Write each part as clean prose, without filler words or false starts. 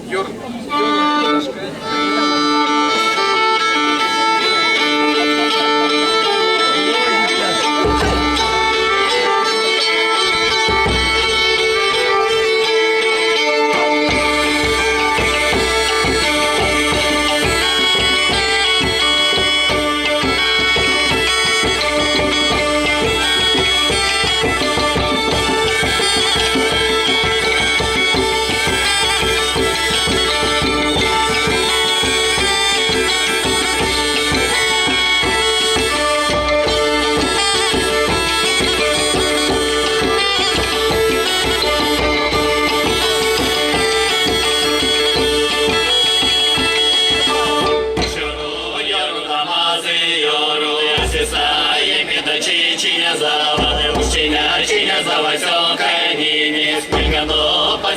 Юр.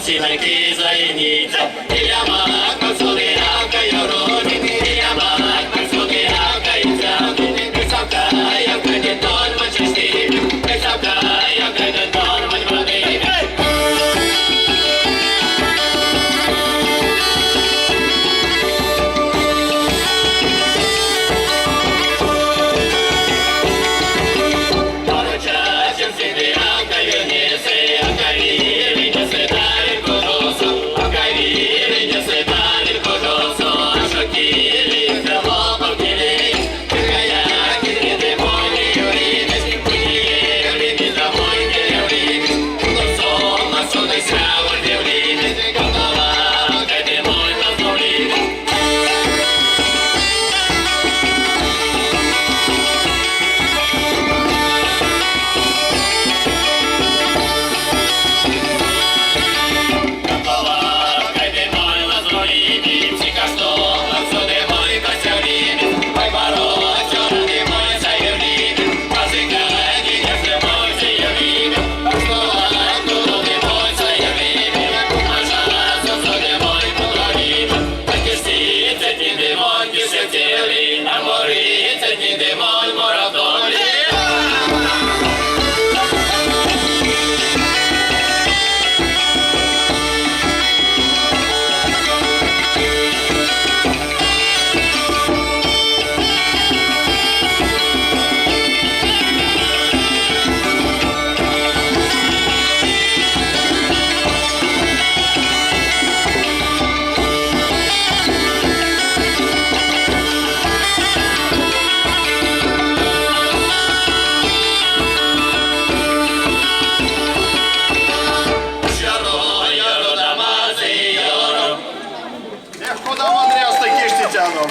Синайки зайніться, Ілля мак, Максуди, Авка, Йорони, Ілля мак, Максуди, Авка, Іцяни, Писавка, Явка, Дідон, Мачесті, Писавка, Явка, Дідон, Мачвани. Поручачем сиди, Авка, Юніси, Авка, Вірі, Несвітарі, Куда Андрей, такие ж тяну,